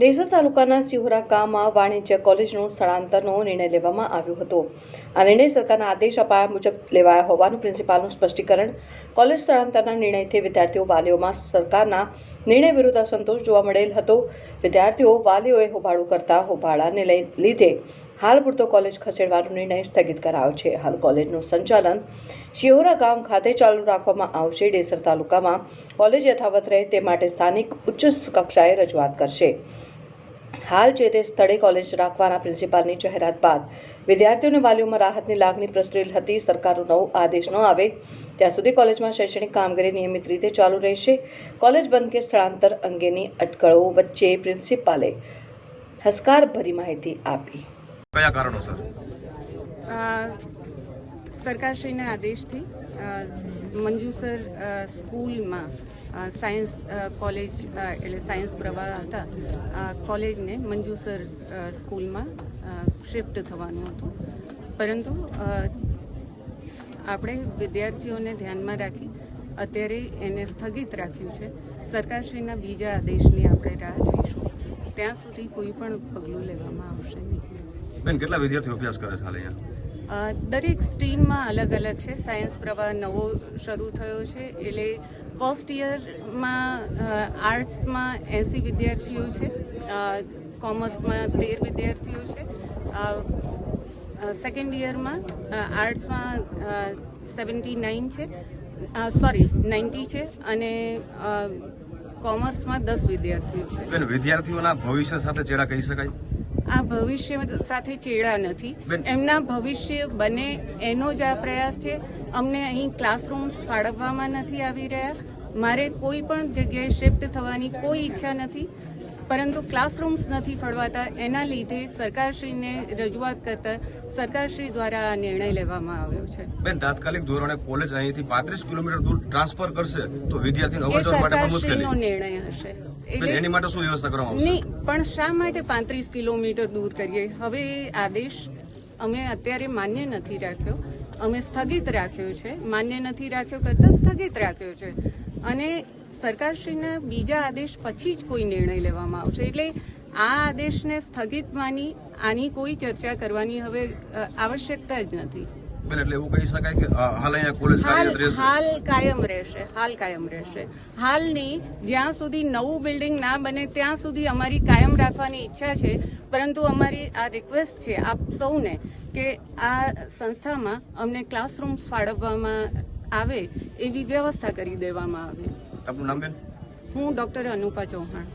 ડેસર તાલુકાના સિહોરા ગામમાં વાણિજ્ય કોલેજનું સ્થળાંતરનો નિર્ણય લેવામાં આવ્યો હતો। આ નિર્ણય સરકારના આદેશ અપાયા મુજબ લેવાયો હોવાનું પ્રિન્સિપાલનું સ્પષ્ટીકરણ। કોલેજ સ્થળાંતરના નિર્ણયથી વિદ્યાર્થીઓ વાલીઓમાં સરકારના નિર્ણય વિરુદ્ધ અસંતોષ જોવા મળેલ હતો। વિદ્યાર્થીઓ વાલીઓએ હોબાળો કરતા હોબાળાને લીધે હાલ પૂરતો કોલેજ ખસેડવાનો નિર્ણય સ્થગિત કરાયો છે। હાલ કોલેજનું સંચાલન સિહોરા ગામ ખાતે ચાલુ રાખવામાં આવશે। ડેસર તાલુકામાં કોલેજ યથાવત રહે તે માટે સ્થાનિક ઉચ્ચ કક્ષાએ રજૂઆત કરશે। હાલ જે તે સ્થળે કોલેજ રાખવાના પ્રિન્સિપાલની જાહેરાત બાદ વિદ્યાર્થીઓ અને વાલીઓમાં રાહતની લાગણી પ્રસરેલ હતી। સરકારનો નવો આદેશ ન આવે ત્યાં સુધી કોલેજમાં શૈક્ષણિક કામગીરી નિયમિત રીતે ચાલુ રહેશે। કોલેજ બંધ કે સ્થળાંતર અંગેની અટકળો વચ્ચે પ્રિન્સિપાલે હસકારભરી માહિતી આપી। કયા કારણોસર? સરકારશ્રીના આદેશથી મંજુસર સ્કૂલમાં સાયન્સ કોલેજ એટલે સાયન્સ પ્રવાહ હતા કોલેજને મંજુસર સ્કૂલમાં શિફ્ટ થવાનું હતું, પરંતુ આપણે વિદ્યાર્થીઓને ધ્યાનમાં રાખી અત્યારે એને સ્થગિત રાખ્યું છે। સરકારશ્રીના બીજા આદેશની આપણે રાહ જોઈશું, ત્યાં સુધી કોઈ પણ પગલું લેવામાં આવશે નહીં। બેન, કેટલા વિદ્યાર્થીઓ અભ્યાસ કરે છે હાલ અહીંયા? દરેક સ્ટ્રીમમાં અલગ અલગ છે। સાયન્સ પ્રવાહ નવો શરૂ થયો છે, એટલે ફર્સ્ટ યરમાં આર્ટ્સમાં 80 વિદ્યાર્થીઓ છે, કોમર્સમાં 13 વિદ્યાર્થીઓ છે, સેકન્ડ યરમાં આર્ટ્સમાં 90 છે અને કોમર્સમાં 10 વિદ્યાર્થીઓ છે। બેન, વિદ્યાર્થીઓના ભવિષ્ય સાથે ચેડા કહી શકાય? આ ભવિષ્ય સાથે ચેડા નથી, એમના ભવિષ્ય બને એનો જ આ પ્રયાસ છે। અમને અહીં ક્લાસરૂમ્સ ફાળવવામાં નથી આવી રહ્યા। મારે કોઈ પણ જગ્યાએ શિફ્ટ થવાની કોઈ ઈચ્છા નથી, પરંતુ ક્લાસરૂમ્સ નથી ફળવાતા, એના લીધે સરકારશ્રીને રજૂઆત કરતા સરકારશ્રી દ્વારા આ નિર્ણય લેવામાં આવ્યો છે। બેન, તાત્કાલિક ધોરણે કોલેજ અહીંથી 35 કિલોમીટર દૂર ટ્રાન્સફર કરશે તો વિદ્યાર્થીઓને અવર જવર માટે સરકારશ્રીનો નિર્ણય હશે। એની માટે શું વ્યવસ્થા કરવામાં આવશે? નહીં, પણ શા માટે 35 કિલોમીટર દૂર કરીએ? હવે એ આદેશ અમે અત્યારે માન્ય નથી રાખ્યો, અમે સ્થગિત રાખ્યો છે। માન્ય નથી રાખ્યો કરતાં સ્થગિત રાખ્યો છે, અને સરકારશ્રીના બીજા આદેશ પછી જ કોઈ નિર્ણય લેવામાં આવશે। એટલે આ આદેશને સ્થગિત માની આની કોઈ ચર્ચા કરવાની હવે આવશ્યકતા જ નથી। બેન, એટલે એવું કહી શકાય કે હાલ અહીંયા કોલેજ કાર્યરત રહેશે? હાલ કાયમ રહેશે। હાલની જ્યાં સુધી નવું બિલ્ડિંગ ના બને ત્યાં સુધી અમારી કાયમ રાખવાની ઈચ્છા છે, પરંતુ અમારી આ રિક્વેસ્ટ છે આપ સૌને કે આ સંસ્થામાં અમને ક્લાસરૂમ્સ ફાળવવામાં આવે એવી વ્યવસ્થા કરી દેવામાં આવે। આપનું નામ બેન? હું ડૉક્ટર અનુપા ચૌહાણ।